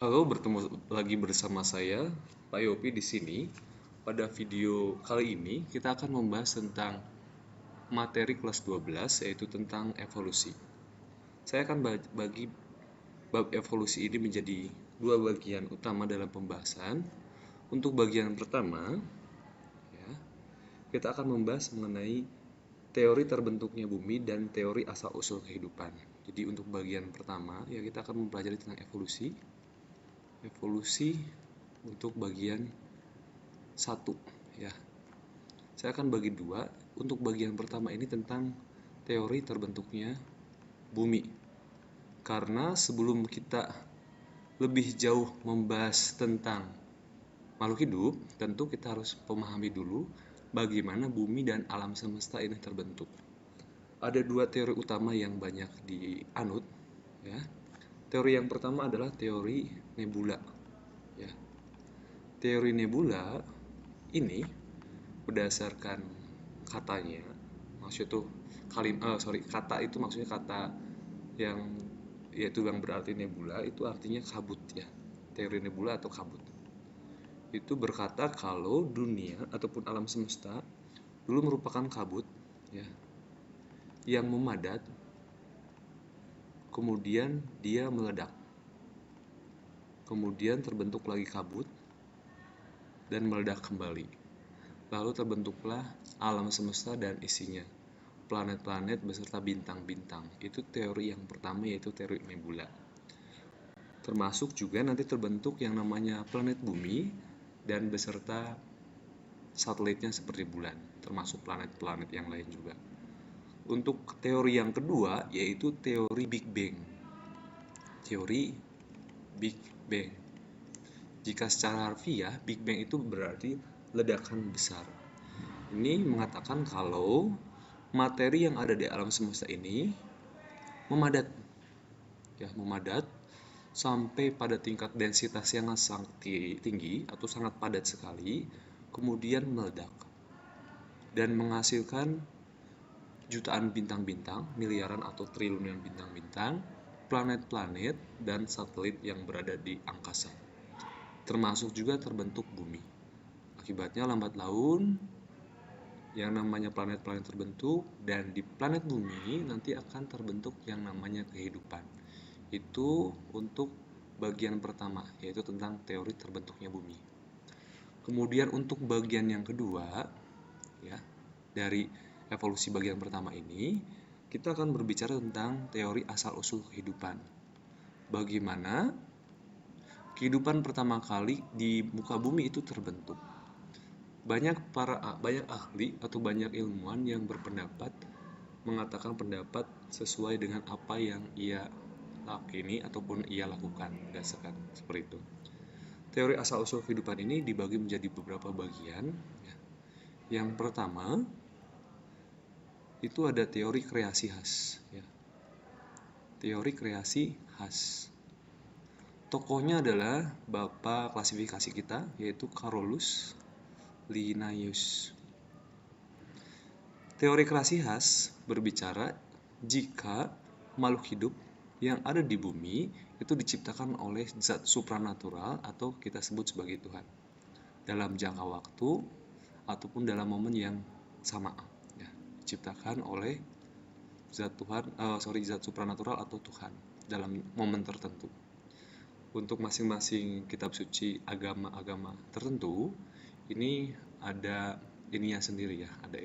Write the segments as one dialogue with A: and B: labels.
A: Halo, bertemu lagi bersama saya, Pak Yopi di sini. Pada video kali ini, kita akan membahas tentang materi kelas 12, yaitu tentang evolusi. Saya akan bagi bab evolusi ini menjadi dua bagian utama dalam pembahasan. Untuk bagian pertama, ya, kita akan membahas mengenai teori terbentuknya bumi dan teori asal-usul kehidupan. Jadi untuk bagian pertama, ya kita akan mempelajari tentang evolusi. Evolusi untuk bagian satu, ya. Saya akan bagi dua. Untuk bagian pertama ini tentang teori terbentuknya bumi. Karena sebelum kita lebih jauh membahas tentang makhluk hidup, tentu kita harus memahami dulu bagaimana bumi dan alam semesta ini terbentuk. Ada dua teori utama yang banyak dianut, ya. Teori yang pertama adalah teori nebula, ya. Teori nebula ini berdasarkan katanya, maksud tuh kata itu maksudnya kata yang yaitu yang berarti nebula itu artinya kabut, ya. Teori nebula atau kabut itu berkata kalau dunia ataupun alam semesta dulu merupakan kabut, ya, yang memadat, kemudian dia meledak, kemudian terbentuk lagi kabut dan meledak kembali. Lalu terbentuklah alam semesta dan isinya, planet-planet beserta bintang-bintang. Itu teori yang pertama, yaitu teori nebula. Termasuk juga nanti terbentuk yang namanya planet bumi dan beserta satelitnya seperti bulan, termasuk planet-planet yang lain juga. Untuk teori yang kedua yaitu teori Big Bang. Teori Big Bang. Jika secara harfiah, Big Bang itu berarti ledakan besar. Ini mengatakan kalau materi yang ada di alam semesta ini memadat, ya, memadat sampai pada tingkat densitas yang sangat tinggi atau sangat padat sekali, kemudian meledak dan menghasilkan jutaan bintang-bintang, miliaran atau triliunan bintang-bintang, planet-planet, dan satelit yang berada di angkasa. Termasuk juga terbentuk bumi. Akibatnya lambat laun yang namanya planet-planet terbentuk, dan di planet bumi nanti akan terbentuk yang namanya kehidupan. Itu untuk bagian pertama, yaitu tentang teori terbentuknya bumi. Kemudian untuk bagian yang kedua, ya, dari evolusi bagian pertama ini, kita akan berbicara tentang teori asal-usul kehidupan. Bagaimana kehidupan pertama kali di muka bumi itu terbentuk. Banyak ahli atau banyak ilmuwan yang berpendapat mengatakan pendapat sesuai dengan apa yang ia yakini ataupun ia lakukan berdasarkan seperti itu. Teori asal-usul kehidupan ini dibagi menjadi beberapa bagian. Yang pertama itu ada teori kreasi khas, ya. Teori kreasi khas. Tokohnya adalah bapak klasifikasi kita, yaitu Carolus Linnaeus. Teori kreasi khas berbicara jika makhluk hidup yang ada di bumi itu diciptakan oleh zat supranatural atau kita sebut sebagai Tuhan dalam jangka waktu ataupun dalam momen yang sama, ya, diciptakan oleh zat supranatural atau Tuhan dalam momen tertentu. Untuk masing-masing kitab suci agama-agama tertentu ini ada ininya sendiri, ya, ada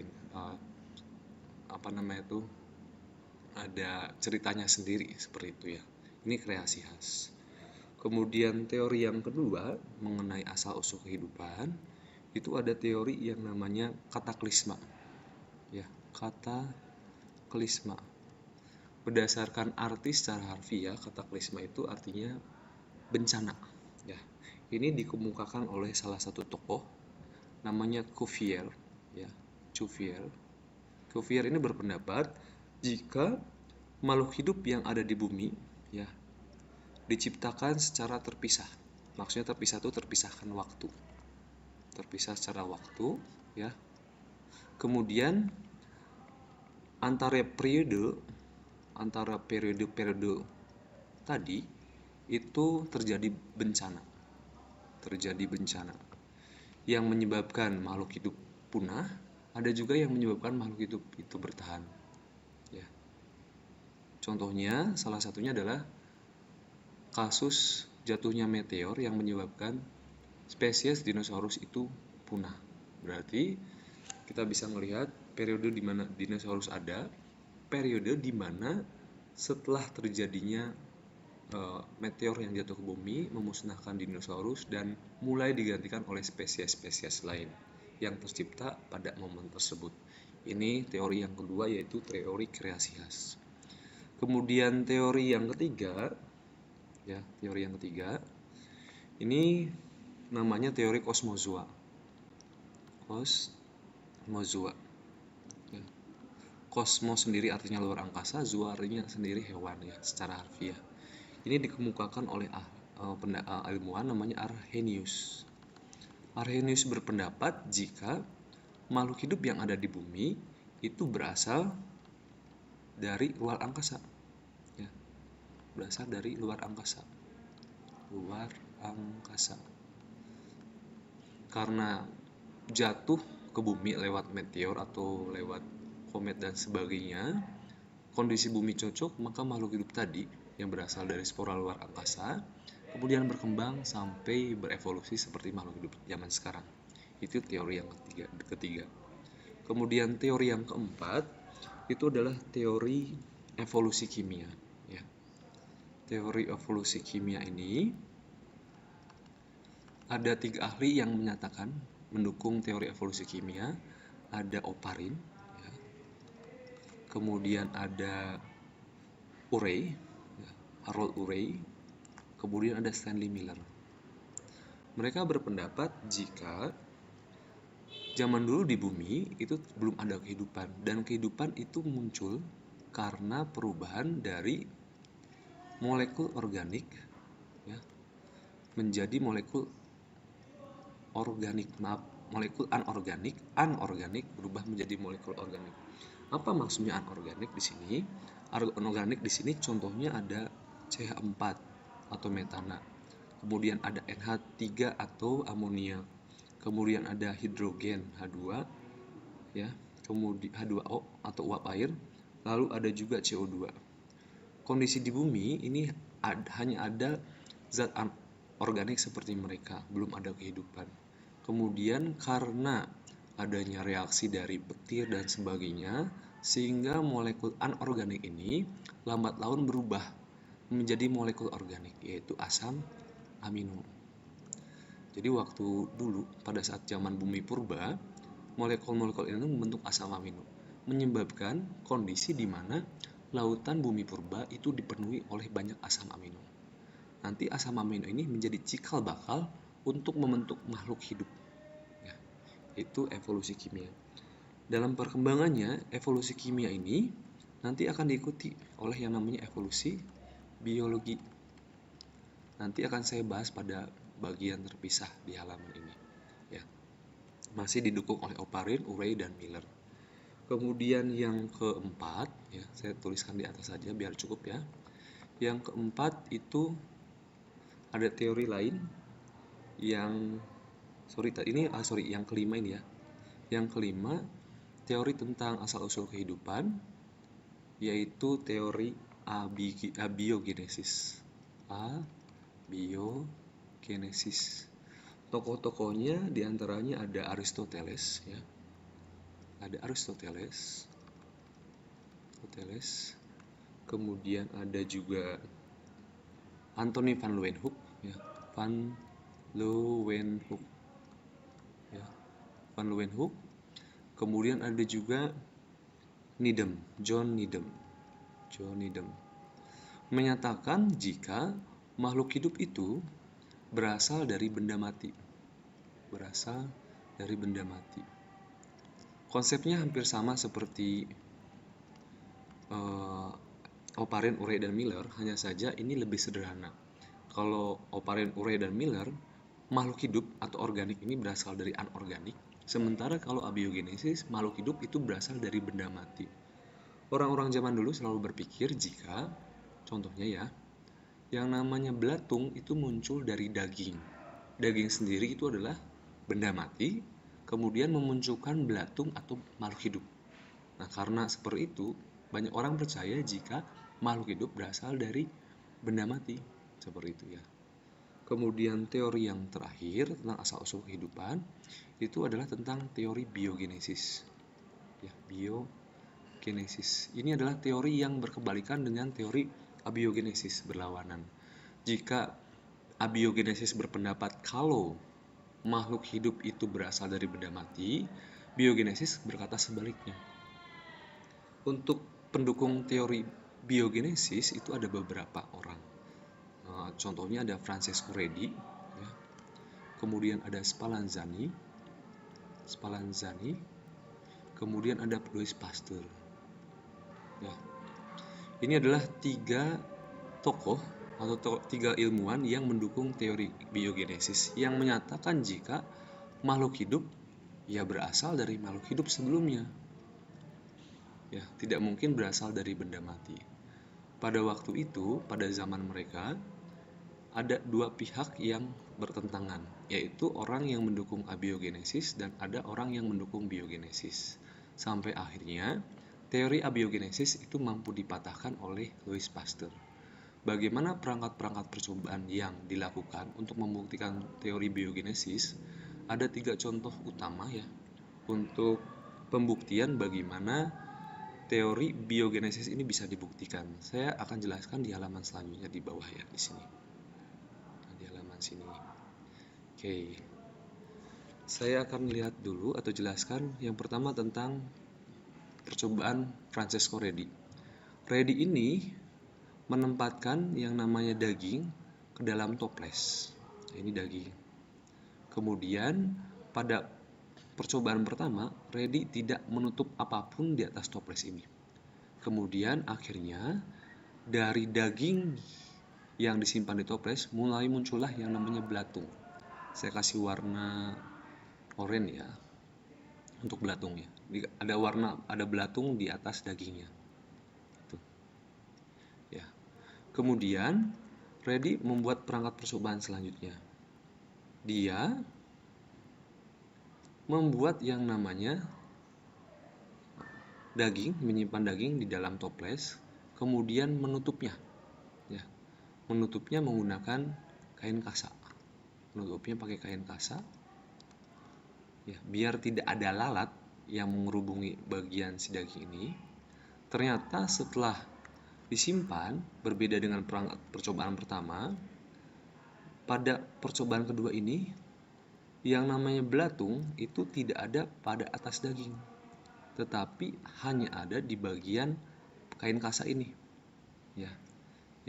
A: ada ceritanya sendiri seperti itu, ya. Ini kreasi khas. Kemudian teori yang kedua mengenai asal-usul kehidupan itu ada teori yang namanya kataklisma, ya, kataklisma. Berdasarkan arti secara harfiah, kataklisma itu artinya bencana, ya. Ini dikemukakan oleh salah satu tokoh namanya Cuvier, ya, Cuvier. Cuvier ini berpendapat jika makhluk hidup yang ada di bumi, ya, diciptakan secara terpisah. Maksudnya terpisah itu terpisahkan waktu. Terpisah secara waktu, ya. Kemudian antara periode tadi itu terjadi bencana. Yang menyebabkan makhluk hidup punah, ada juga yang menyebabkan makhluk hidup itu bertahan. Ya. Contohnya, salah satunya adalah kasus jatuhnya meteor yang menyebabkan spesies dinosaurus itu punah. Berarti kita bisa melihat periode di mana dinosaurus ada, periode di mana setelah terjadinya meteor yang jatuh ke bumi memusnahkan dinosaurus dan mulai digantikan oleh spesies-spesies lain yang tercipta pada momen tersebut. Ini teori yang kedua, yaitu teori kreasi khas. Kemudian teori yang ketiga, ini namanya teori kosmozoa. Ya. Kosmos sendiri artinya luar angkasa, zoa artinya sendiri hewan ya secara harfiah. Ini dikemukakan oleh ilmuwan namanya Arrhenius. Arrhenius berpendapat jika makhluk hidup yang ada di bumi itu berasal dari luar angkasa. Ya. Berasal dari luar angkasa. Karena jatuh ke bumi lewat meteor atau lewat komet dan sebagainya, kondisi bumi cocok, maka makhluk hidup tadi yang berasal dari spora luar angkasa kemudian berkembang sampai berevolusi seperti makhluk hidup zaman sekarang. Itu teori yang ketiga. Kemudian teori yang keempat itu adalah teori evolusi kimia. Ya. Teori evolusi kimia ini ada 3 ahli yang menyatakan mendukung teori evolusi kimia. Ada Oparin, ya. Kemudian ada Urey, Harold Urey, kemudian ada Stanley Miller. Mereka berpendapat jika zaman dulu di bumi itu belum ada kehidupan, dan kehidupan itu muncul karena perubahan dari molekul organik ya, menjadi molekul anorganik berubah menjadi molekul organik. Apa maksudnya anorganik di sini? Anorganik di sini contohnya ada CH4 atau metana, kemudian ada NH3 atau amonia, kemudian ada hidrogen H2 ya, kemudian H2O atau uap air, lalu ada juga CO2. Kondisi di bumi ini hanya ada zat organik seperti mereka, belum ada kehidupan. Kemudian karena adanya reaksi dari petir dan sebagainya, sehingga molekul anorganik ini lambat laun berubah menjadi molekul organik, yaitu asam amino. Jadi waktu dulu pada saat zaman bumi purba, molekul-molekul ini membentuk asam amino, menyebabkan kondisi di mana lautan bumi purba itu dipenuhi oleh banyak asam amino. Nanti asam amino ini menjadi cikal bakal untuk membentuk makhluk hidup. Ya, itu evolusi kimia. Dalam perkembangannya, evolusi kimia ini nanti akan diikuti oleh yang namanya evolusi biologi. Nanti akan saya bahas pada bagian terpisah di halaman ini. Ya, masih didukung oleh Oparin, Urey, dan Miller. Kemudian yang keempat, ya saya tuliskan di atas saja biar cukup ya. Yang keempat itu ada teori lain yang yang kelima ini ya. Yang kelima, teori tentang asal-usul kehidupan, yaitu teori abiogenesis. Abiogenesis. Tokoh-tokohnya diantaranya ada Aristoteles ya. Ada Aristoteles. Kemudian ada juga Anthony van Leeuwenhoek ya. Van Leeuwenhoek. Kemudian ada juga John Needham menyatakan jika makhluk hidup itu berasal dari benda mati. Konsepnya hampir sama seperti Oparin, Urey, dan Miller, hanya saja ini lebih sederhana. Kalau Oparin, Urey, dan Miller, makhluk hidup atau organik ini berasal dari anorganik, sementara kalau abiogenesis, makhluk hidup itu berasal dari benda mati. Orang-orang zaman dulu selalu berpikir jika, contohnya ya, Yang namanya belatung itu muncul dari daging. Daging sendiri itu adalah benda mati, kemudian memunculkan belatung atau makhluk hidup. Nah, karena seperti itu, banyak orang percaya jika makhluk hidup berasal dari benda mati. Seperti itu ya. Kemudian teori yang terakhir tentang asal-usul kehidupan itu adalah tentang teori biogenesis. Ya, biogenesis. Ini adalah teori yang berkebalikan dengan teori abiogenesis, berlawanan. Jika abiogenesis berpendapat kalau makhluk hidup itu berasal dari benda mati, biogenesis berkata sebaliknya. Untuk pendukung teori biogenesis itu ada beberapa orang. Contohnya ada Francesco Redi, ya. Kemudian ada Spallanzani, kemudian ada Louis Pasteur. Ya. Ini adalah 3 tokoh atau 3 ilmuwan yang mendukung teori biogenesis yang menyatakan jika makhluk hidup ya berasal dari makhluk hidup sebelumnya. Ya, tidak mungkin berasal dari benda mati. Pada waktu itu, pada zaman mereka, ada 2 pihak yang bertentangan, yaitu orang yang mendukung abiogenesis dan ada orang yang mendukung biogenesis. Sampai akhirnya, teori abiogenesis itu mampu dipatahkan oleh Louis Pasteur. Bagaimana perangkat-perangkat percobaan yang dilakukan untuk membuktikan teori biogenesis? Ada 3 contoh utama ya untuk pembuktian bagaimana teori biogenesis ini bisa dibuktikan. Saya akan jelaskan di halaman selanjutnya di bawah ya, di sini. Nah, di halaman sini. Oke. Saya akan lihat dulu atau jelaskan yang pertama tentang percobaan Francesco Redi. Redi ini menempatkan yang namanya daging ke dalam toples. Nah, ini daging. Kemudian pada percobaan pertama, Redi tidak menutup apapun di atas toples ini. Kemudian akhirnya dari daging yang disimpan di toples mulai muncullah yang namanya belatung. Saya kasih warna oranye ya untuk belatungnya. Ada belatung di atas dagingnya. Tuh. Ya. Kemudian Redi membuat perangkat percobaan selanjutnya. Dia membuat yang namanya menyimpan daging di dalam toples, kemudian menutupnya. Ya, menutupnya menggunakan kain kasa. Menutupnya pakai kain kasa. Ya, biar tidak ada lalat yang mengerubungi bagian si daging ini. Ternyata setelah disimpan, berbeda dengan percobaan pertama, pada percobaan kedua ini yang namanya belatung itu tidak ada pada atas daging, tetapi hanya ada di bagian kain kasa ini. Ya,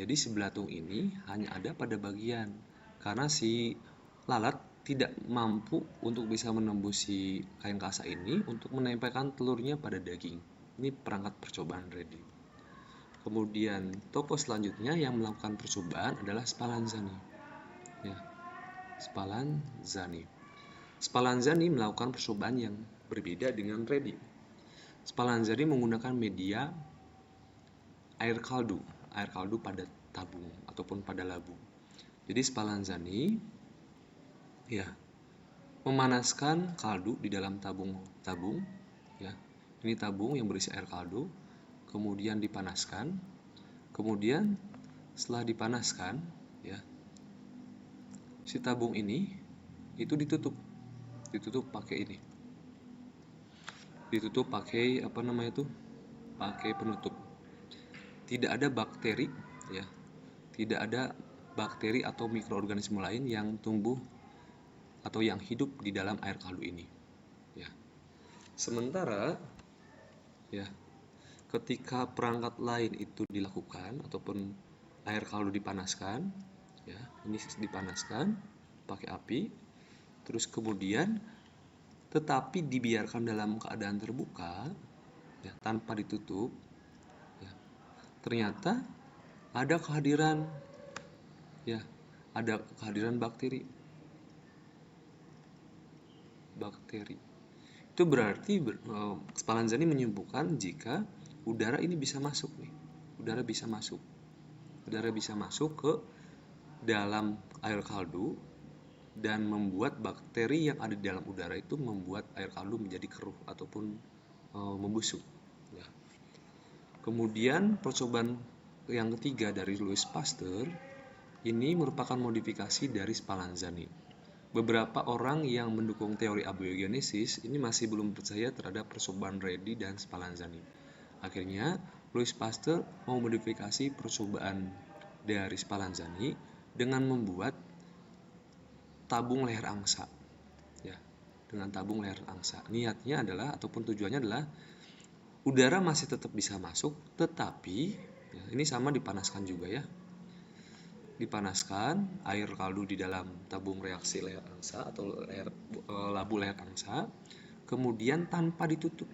A: jadi si belatung ini hanya ada pada bagian, karena si lalat tidak mampu untuk bisa menembus si kain kasa ini untuk menempelkan telurnya pada daging. Ini perangkat percobaan Redi. Kemudian tokoh selanjutnya yang melakukan percobaan adalah Spallanzani. Ya, Spallanzani melakukan percobaan yang berbeda dengan Redi. Spallanzani menggunakan media air kaldu pada tabung ataupun pada labu. Jadi Spallanzani ya memanaskan kaldu di dalam tabung ya. Ini tabung yang berisi air kaldu, kemudian dipanaskan. Kemudian setelah dipanaskan ya, si tabung ini itu ditutup pakai ini. Ditutup pakai pakai penutup. Tidak ada bakteri ya. Tidak ada bakteri atau mikroorganisme lain yang tumbuh atau yang hidup di dalam air kaldu ini. Ya. Sementara ya, ketika perangkat lain itu dilakukan ataupun air kaldu dipanaskan, ya, ini dipanaskan pakai api, terus kemudian tetapi dibiarkan dalam keadaan terbuka ya, tanpa ditutup ya, ternyata ada kehadiran bakteri. Itu berarti Spallanzani menyimpulkan jika udara ini bisa masuk nih, udara bisa masuk Udara bisa masuk ke dalam air kaldu dan membuat bakteri yang ada di dalam udara itu membuat air kaldu menjadi keruh ataupun membusuk. Ya. Kemudian percobaan yang ketiga dari Louis Pasteur ini merupakan modifikasi dari Spallanzani. Beberapa orang yang mendukung teori abiogenesis ini masih belum percaya terhadap percobaan Redi dan Spallanzani. Akhirnya, Louis Pasteur memodifikasi percobaan dari Spallanzani dengan membuat tabung leher angsa. Ya, dengan tabung leher angsa. Niatnya adalah ataupun tujuannya adalah udara masih tetap bisa masuk, tetapi ya, ini sama dipanaskan juga ya. Dipanaskan air kaldu di dalam tabung reaksi leher angsa atau labu leher angsa, kemudian tanpa ditutup.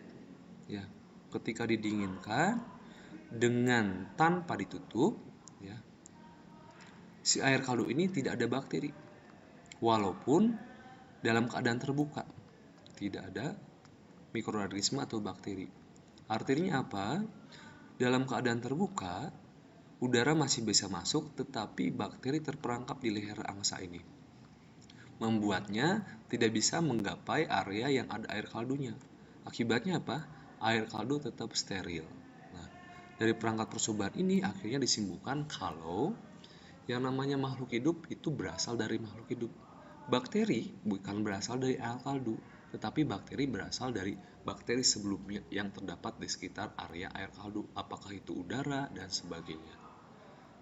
A: Ya, ketika didinginkan dengan tanpa ditutup, ya, si air kaldu ini tidak ada bakteri, walaupun dalam keadaan terbuka tidak ada mikroorganisme atau bakteri. Artinya apa? Dalam keadaan terbuka, udara masih bisa masuk, tetapi bakteri terperangkap di leher angsa ini, membuatnya tidak bisa menggapai area yang ada air kaldunya. Akibatnya apa? Air kaldu tetap steril. Nah, dari perangkat percobaan ini akhirnya disimpulkan kalau yang namanya makhluk hidup itu berasal dari makhluk hidup. Bakteri bukan berasal dari air kaldu, tetapi bakteri berasal dari bakteri sebelumnya yang terdapat di sekitar area air kaldu, apakah itu udara dan sebagainya.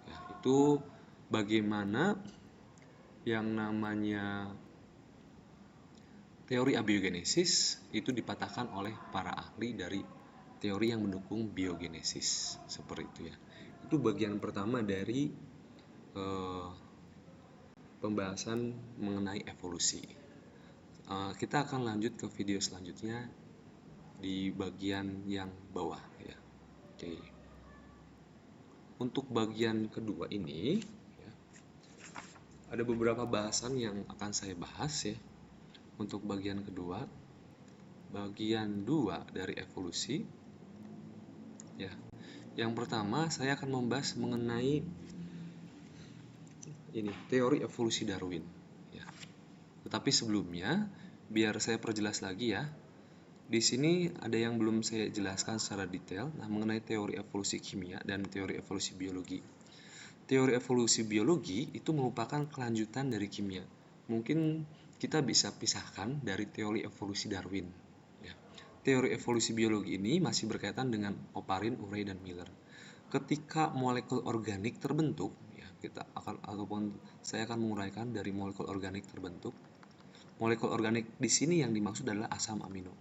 A: Ya, itu bagaimana yang namanya teori abiogenesis itu dipatahkan oleh para ahli dari teori yang mendukung biogenesis, seperti itu ya. Itu bagian pertama dari pembahasan mengenai evolusi. Kita akan lanjut ke video selanjutnya di bagian yang bawah ya. Oke. Untuk bagian kedua ini ya, ada beberapa bahasan yang akan saya bahas ya. Untuk bagian kedua, bagian 2 dari evolusi ya. Yang pertama saya akan membahas mengenai ini teori evolusi Darwin ya. Tetapi sebelumnya biar saya perjelas lagi ya. Di sini ada yang belum saya jelaskan secara detail mengenai teori evolusi kimia dan teori evolusi biologi. Teori evolusi biologi itu merupakan kelanjutan dari kimia. Mungkin kita bisa pisahkan dari teori evolusi Darwin. Ya. Teori evolusi biologi ini masih berkaitan dengan Oparin, Urey, dan Miller. Ketika molekul organik terbentuk, ya, saya akan menguraikan dari molekul organik terbentuk. Molekul organik di sini yang dimaksud adalah asam amino.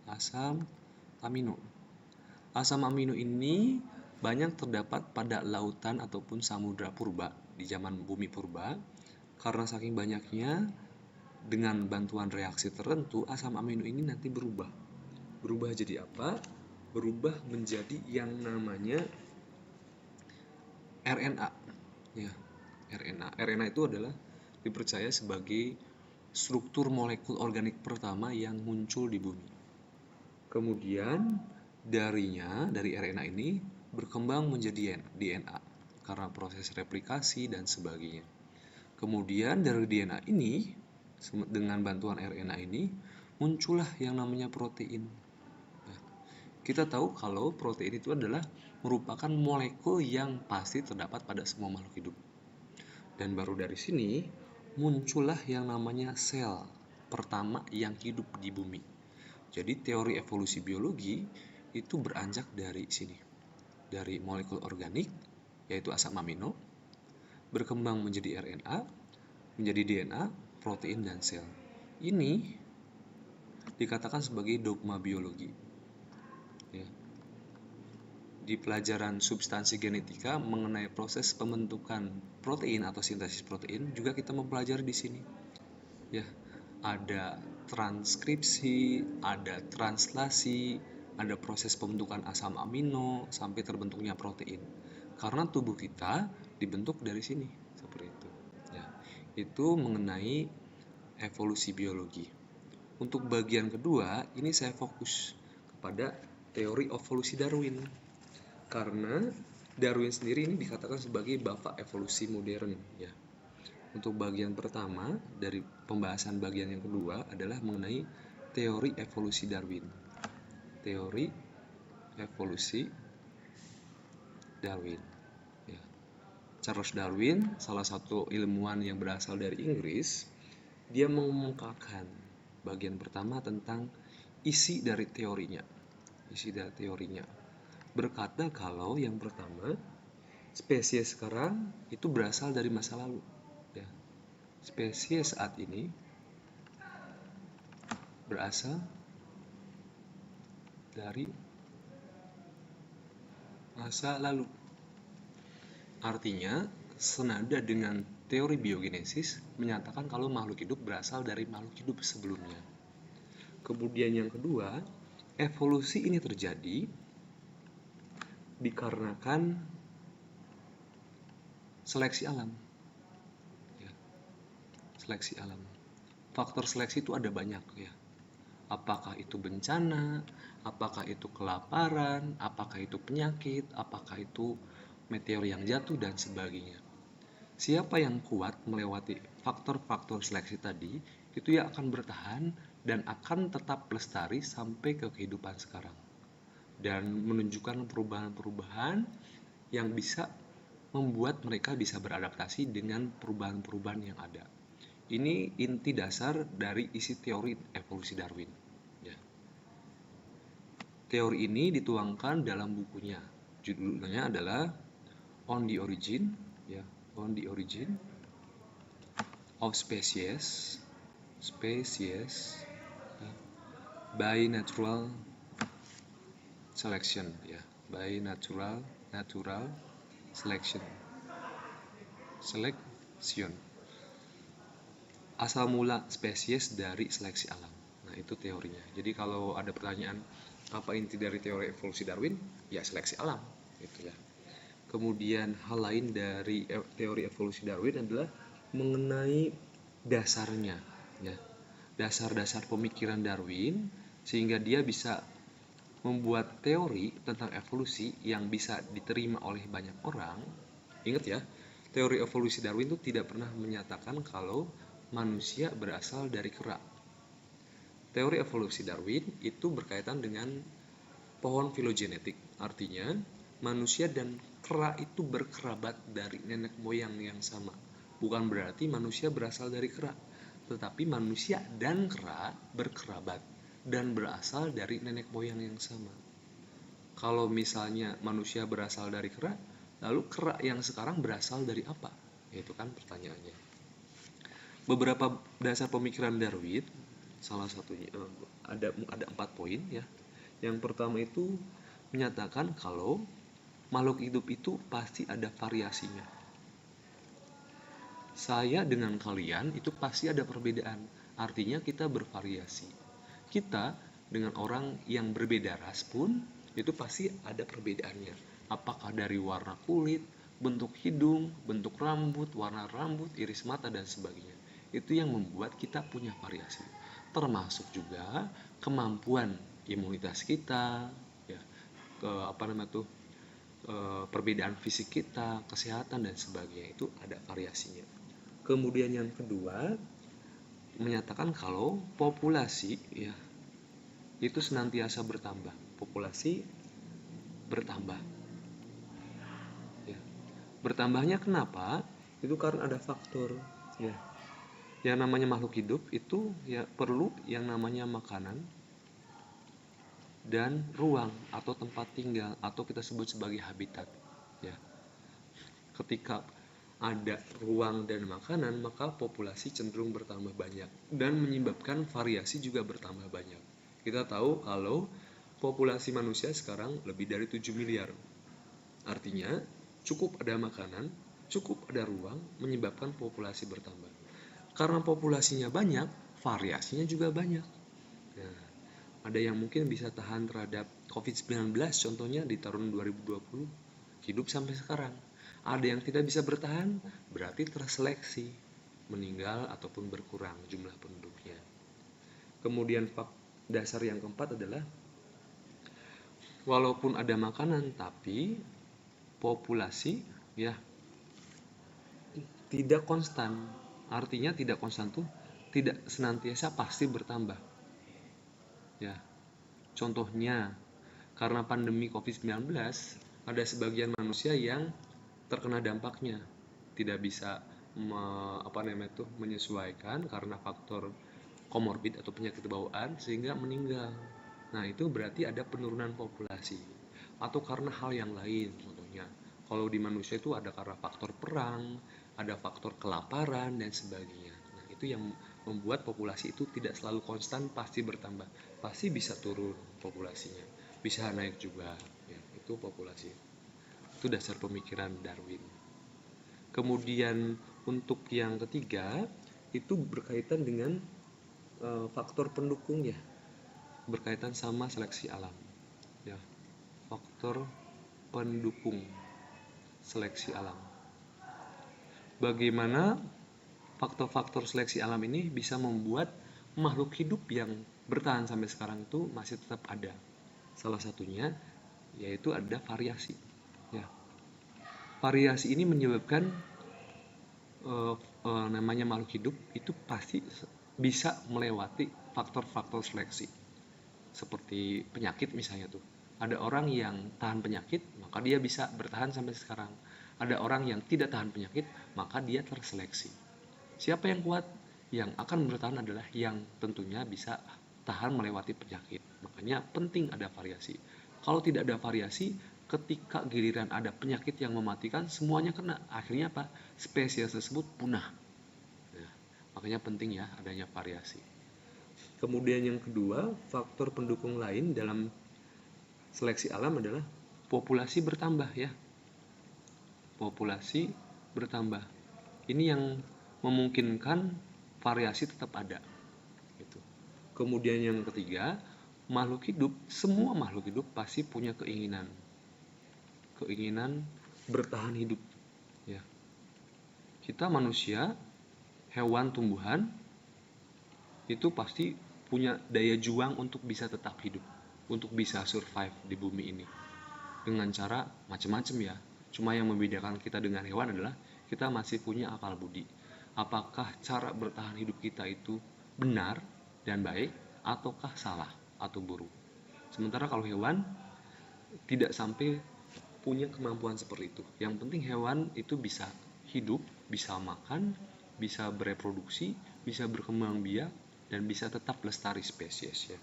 A: Asam amino. Asam amino ini banyak terdapat pada lautan ataupun samudra purba di zaman bumi purba. Karena saking banyaknya, dengan bantuan reaksi tertentu, asam amino ini nanti berubah. Berubah jadi apa? Berubah menjadi yang namanya RNA. Ya, RNA. RNA itu adalah dipercaya sebagai struktur molekul organik pertama yang muncul di bumi. Kemudian dari RNA ini berkembang menjadi DNA karena proses replikasi dan sebagainya. Kemudian dari DNA ini dengan bantuan RNA ini muncullah yang namanya protein. Nah, kita tahu kalau protein itu adalah merupakan molekul yang pasti terdapat pada semua makhluk hidup. Dan baru dari sini muncullah yang namanya sel pertama yang hidup di bumi. Jadi teori evolusi biologi itu beranjak dari sini. Dari molekul organik yaitu asam amino berkembang menjadi RNA, menjadi DNA, protein, dan sel. Ini dikatakan sebagai dogma biologi. Ya. Di pelajaran substansi genetika mengenai proses pembentukan protein atau sintesis protein juga kita mempelajari di sini. Ya, ada transkripsi, ada translasi, ada proses pembentukan asam amino sampai terbentuknya protein. Karena tubuh kita dibentuk dari sini seperti itu. Ya, itu mengenai evolusi biologi. Untuk bagian kedua, ini saya fokus kepada teori evolusi Darwin. Karena Darwin sendiri ini dikatakan sebagai bapak evolusi modern ya. Untuk bagian pertama dari pembahasan bagian yang kedua adalah mengenai teori evolusi Darwin. Teori evolusi Darwin. Ya. Charles Darwin, salah satu ilmuwan yang berasal dari Inggris, dia mengemukakan bagian pertama tentang isi dari teorinya. Isi dari teorinya berkata kalau yang pertama, spesies sekarang itu berasal dari masa lalu. Ya. Spesies saat ini berasal dari masa lalu. Artinya, senada dengan teori biogenesis menyatakan kalau makhluk hidup berasal dari makhluk hidup sebelumnya. Kemudian yang kedua, evolusi ini terjadi dikarenakan seleksi alam. Ya. Seleksi alam. Faktor seleksi itu ada banyak ya. Apakah itu bencana, apakah itu kelaparan, apakah itu penyakit, apakah itu meteor yang jatuh dan sebagainya. Siapa yang kuat melewati faktor-faktor seleksi tadi, itu yang akan bertahan dan akan tetap lestari sampai ke kehidupan sekarang. Dan menunjukkan perubahan-perubahan yang bisa membuat mereka bisa beradaptasi dengan perubahan-perubahan yang ada. Ini inti dasar dari isi teori evolusi Darwin. Ya. Teori ini dituangkan dalam bukunya. Judulnya adalah On the Origin, ya, On the Origin of Species, ya, by Natural Selection, ya, by Natural Selection. Asal mula spesies dari seleksi alam. Nah, itu teorinya. Jadi kalau ada pertanyaan apa inti dari teori evolusi Darwin? Ya seleksi alam, gitu ya. Kemudian hal lain dari teori evolusi Darwin adalah mengenai dasarnya, ya. Dasar-dasar pemikiran Darwin sehingga dia bisa membuat teori tentang evolusi yang bisa diterima oleh banyak orang. Ingat ya, teori evolusi Darwin itu tidak pernah menyatakan kalau manusia berasal dari kera. Teori evolusi Darwin itu berkaitan dengan pohon filogenetik. Artinya, manusia dan kera itu berkerabat dari nenek moyang yang sama. Bukan berarti manusia berasal dari kera, tetapi manusia dan kera berkerabat dan berasal dari nenek moyang yang sama. Kalau misalnya manusia berasal dari kera, lalu kera yang sekarang berasal dari apa? Itu kan pertanyaannya. Beberapa dasar pemikiran Darwin, salah satunya ada 4 poin ya. Yang pertama itu menyatakan kalau makhluk hidup itu pasti ada variasinya. Saya dengan kalian itu pasti ada perbedaan. Artinya kita bervariasi. Kita dengan orang yang berbeda ras pun itu pasti ada perbedaannya. Apakah dari warna kulit, bentuk hidung, bentuk rambut, warna rambut, iris mata dan sebagainya. Itu yang membuat kita punya variasi. Termasuk juga kemampuan imunitas kita, ya, perbedaan fisik kita, kesehatan dan sebagainya itu ada variasinya. Kemudian yang kedua menyatakan kalau populasi ya itu senantiasa bertambah. Populasi bertambah. Ya. Bertambahnya kenapa? Itu karena ada faktor ya. Yang namanya makhluk hidup itu ya perlu yang namanya makanan dan ruang atau tempat tinggal atau kita sebut sebagai habitat ya. Ketika ada ruang dan makanan, maka populasi cenderung bertambah banyak dan menyebabkan variasi juga bertambah banyak. Kita tahu kalau populasi manusia sekarang lebih dari 7 miliar. Artinya, cukup ada makanan, cukup ada ruang menyebabkan populasi bertambah. Karena populasinya banyak, variasinya juga banyak. Nah, ada yang mungkin bisa tahan terhadap COVID-19 contohnya di tahun 2020, hidup sampai sekarang. Ada yang tidak bisa bertahan, berarti terseleksi, meninggal ataupun berkurang jumlah penduduknya. Kemudian dasar yang keempat adalah walaupun ada makanan, tapi populasi ya tidak konstan. Artinya tidak konstan tuh tidak senantiasa pasti bertambah. Ya. Contohnya, karena pandemi COVID-19, ada sebagian manusia yang terkena dampaknya, tidak bisa menyesuaikan karena faktor komorbid atau penyakit bawaan sehingga meninggal. Nah, itu berarti ada penurunan populasi. Atau karena hal yang lain, contohnya. Kalau di manusia itu ada karena faktor perang, ada faktor kelaparan, dan sebagainya. Nah, itu yang membuat populasi itu tidak selalu konstan, pasti bertambah. Pasti bisa turun populasinya, bisa naik juga. Ya, itu populasi. Itu dasar pemikiran Darwin. Kemudian untuk yang ketiga, itu berkaitan dengan faktor pendukungnya, berkaitan sama seleksi alam. Ya, faktor pendukung seleksi alam. Bagaimana faktor-faktor seleksi alam ini bisa membuat makhluk hidup yang bertahan sampai sekarang itu masih tetap ada. Salah satunya yaitu ada variasi. Ya, variasi ini menyebabkan namanya makhluk hidup itu pasti bisa melewati faktor-faktor seleksi. Seperti penyakit misalnya tuh. Ada orang yang tahan penyakit, maka dia bisa bertahan sampai sekarang. Ada orang yang tidak tahan penyakit, maka dia terseleksi. Siapa yang kuat? Yang akan bertahan adalah yang tentunya bisa tahan melewati penyakit. Makanya penting ada variasi. Kalau tidak ada variasi, ketika giliran ada penyakit yang mematikan, semuanya kena. Akhirnya apa? Spesies tersebut punah. Nah, makanya penting ya adanya variasi. Kemudian yang kedua, faktor pendukung lain dalam seleksi alam adalah populasi bertambah ya. Populasi bertambah. Ini yang memungkinkan variasi tetap ada. Gitu. Kemudian yang ketiga, makhluk hidup, semua makhluk hidup pasti punya keinginan bertahan hidup. Ya. Kita manusia, hewan, tumbuhan itu pasti punya daya juang untuk bisa tetap hidup, untuk bisa survive di bumi ini dengan cara macam-macam ya. Cuma yang membedakan kita dengan hewan adalah kita masih punya akal budi. Apakah cara bertahan hidup kita itu benar dan baik ataukah salah atau buruk. Sementara kalau hewan tidak sampai punya kemampuan seperti itu. Yang penting hewan itu bisa hidup, bisa makan, bisa bereproduksi, bisa berkembang biak, dan bisa tetap lestari spesies ya.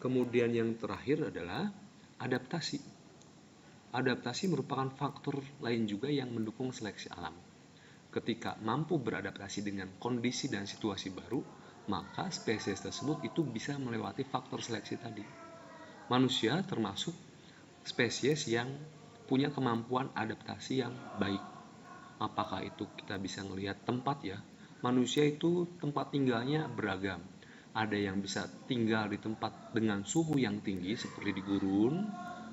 A: Kemudian yang terakhir adalah adaptasi. Adaptasi merupakan faktor lain juga yang mendukung seleksi alam. Ketika mampu beradaptasi dengan kondisi dan situasi baru, maka spesies tersebut itu bisa melewati faktor seleksi tadi. Manusia termasuk spesies yang punya kemampuan adaptasi yang baik. Apakah itu kita bisa melihat tempat ya? Manusia itu tempat tinggalnya beragam. Ada yang bisa tinggal di tempat dengan suhu yang tinggi seperti di gurun,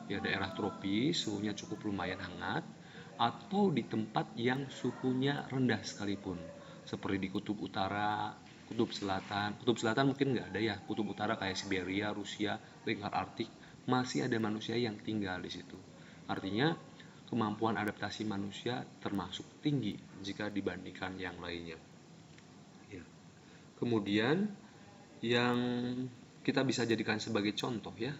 A: ya daerah tropis, suhunya cukup lumayan hangat, atau di tempat yang suhunya rendah sekalipun, seperti di kutub utara, kutub selatan. Kutub selatan mungkin nggak ada ya, kutub utara kayak Siberia, Rusia, lingkar Arktik, masih ada manusia yang tinggal di situ. Artinya kemampuan adaptasi manusia termasuk tinggi jika dibandingkan yang lainnya. Ya. Kemudian yang kita bisa jadikan sebagai contoh ya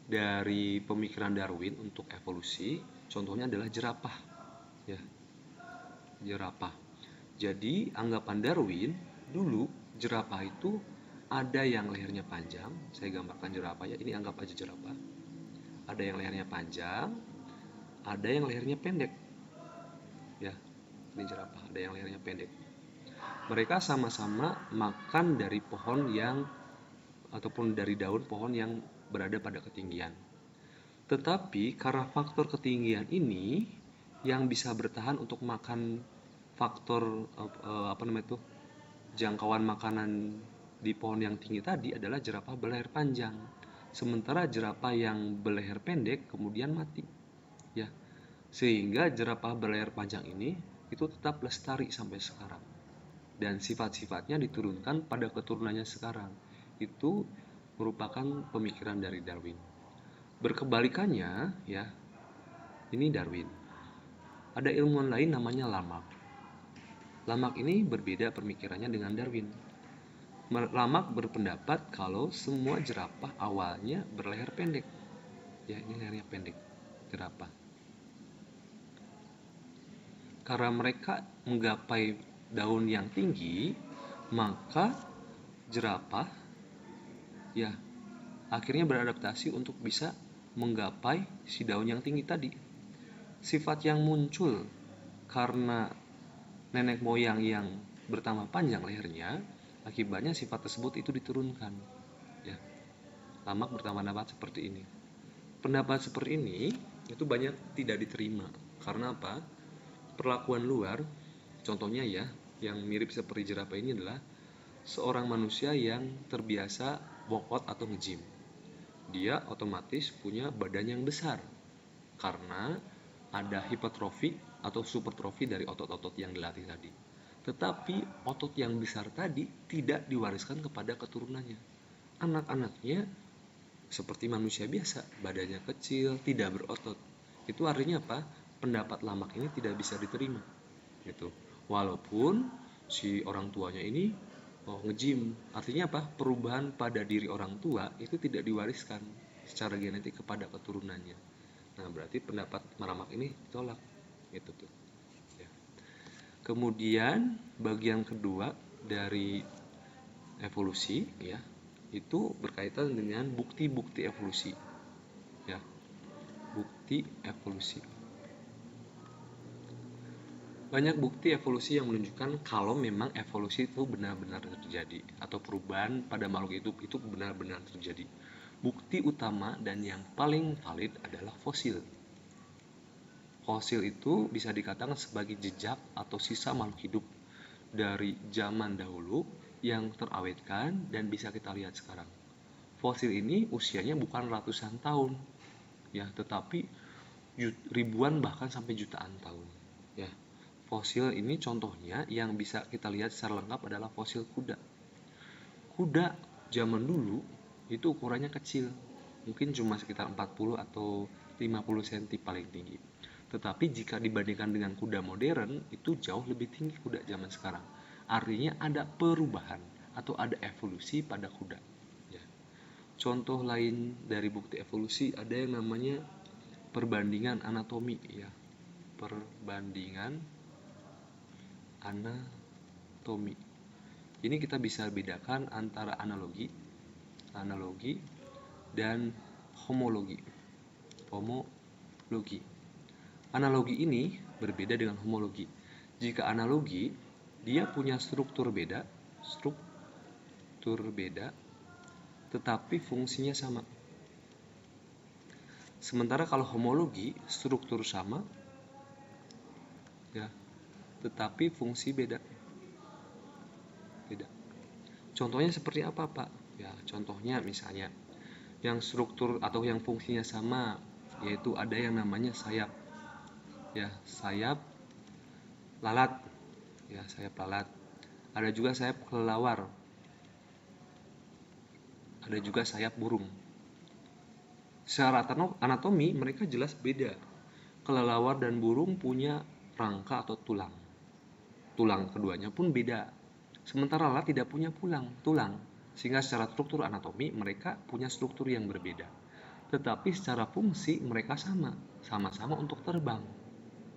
A: dari pemikiran Darwin untuk evolusi, contohnya adalah jerapah. Ya, jerapah. Jadi anggapan Darwin dulu jerapah itu ada yang lehernya panjang. Saya gambarkan jerapah ya. Ini anggap aja jerapah. Ada yang lehernya panjang, ada yang lehernya pendek. Ya, ini jerapah. Ada yang lehernya pendek. Mereka sama-sama makan dari pohon yang ataupun dari daun pohon yang berada pada ketinggian. Tetapi karena faktor ketinggian ini yang bisa bertahan untuk makan faktor jangkauan makanan di pohon yang tinggi tadi adalah jerapah berleher panjang. Sementara jerapah yang berleher pendek kemudian mati. Ya. Sehingga jerapah berleher panjang ini itu tetap lestari sampai sekarang. Dan sifat-sifatnya diturunkan pada keturunannya sekarang. Itu merupakan pemikiran dari Darwin. Berkebalikannya ya, Ini Darwin. Ada ilmuwan lain namanya Lamarck. Lamarck ini berbeda pemikirannya dengan Darwin. Lamarck berpendapat kalau semua jerapah awalnya berleher pendek. Ya, ini lehernya pendek, jerapah. Karena mereka menggapai daun yang tinggi, maka jerapah ya akhirnya beradaptasi untuk bisa menggapai si daun yang tinggi tadi. Sifat yang muncul karena nenek moyang yang bertambah panjang lehernya, akibatnya sifat tersebut itu diturunkan. Ya, Lamarck berpendapat seperti ini. Pendapat seperti ini itu banyak tidak diterima. Karena apa? Perlakuan luar, contohnya ya, yang mirip seperti jerapah ini adalah seorang manusia yang terbiasa workout atau nge-gym. Dia otomatis punya badan yang besar karena ada hipertrofi atau supertrofi dari otot-otot yang dilatih tadi. Tetapi otot yang besar tadi tidak diwariskan kepada keturunannya. Anak-anaknya seperti manusia biasa, badannya kecil, tidak berotot. Itu artinya apa? Pendapat Lamarck ini tidak bisa diterima. Gitu. Walaupun si orang tuanya ini nge-gym, artinya apa? Perubahan pada diri orang tua itu tidak diwariskan secara genetik kepada keturunannya. Nah, berarti pendapat Lamarck ini ditolak. Itu tuh. Ya. Kemudian bagian kedua dari evolusi ya, itu berkaitan dengan bukti-bukti evolusi. Ya. Bukti evolusi. Banyak bukti evolusi yang menunjukkan kalau memang evolusi itu benar-benar terjadi atau perubahan pada makhluk hidup itu benar-benar terjadi. Bukti utama dan yang paling valid adalah fosil. Fosil itu bisa dikatakan sebagai jejak atau sisa makhluk hidup dari zaman dahulu yang terawetkan dan bisa kita lihat sekarang. Fosil ini usianya bukan ratusan tahun, ya, tetapi ribuan bahkan sampai jutaan tahun. Ya, fosil ini contohnya yang bisa kita lihat secara lengkap adalah fosil kuda. Kuda zaman dulu itu ukurannya kecil, mungkin cuma sekitar 40 atau 50 cm paling tinggi. Tetapi jika dibandingkan dengan kuda modern, itu jauh lebih tinggi kuda zaman sekarang. Artinya ada perubahan atau ada evolusi pada kuda. Ya. Contoh lain dari bukti evolusi ada yang namanya perbandingan anatomi. Ya. Perbandingan anatomi. Ini kita bisa bedakan antara analogi dan homologi. Analogi ini berbeda dengan homologi. Jika analogi, dia punya struktur beda, tetapi fungsinya sama. Sementara kalau homologi, struktur sama, ya, tetapi fungsi beda. Contohnya seperti apa, Pak? Ya, contohnya misalnya yang struktur atau yang fungsinya sama, yaitu ada yang namanya sayap. Ya, sayap lalat. Ya, sayap lalat. Ada juga sayap kelelawar. Ada juga sayap burung. Secara anatomi mereka jelas beda. Kelelawar dan burung punya rangka atau tulang. Tulang keduanya pun beda. Sementara lalat tidak punya tulang, sehingga secara struktur anatomi mereka punya struktur yang berbeda. Tetapi secara fungsi mereka sama-sama untuk terbang.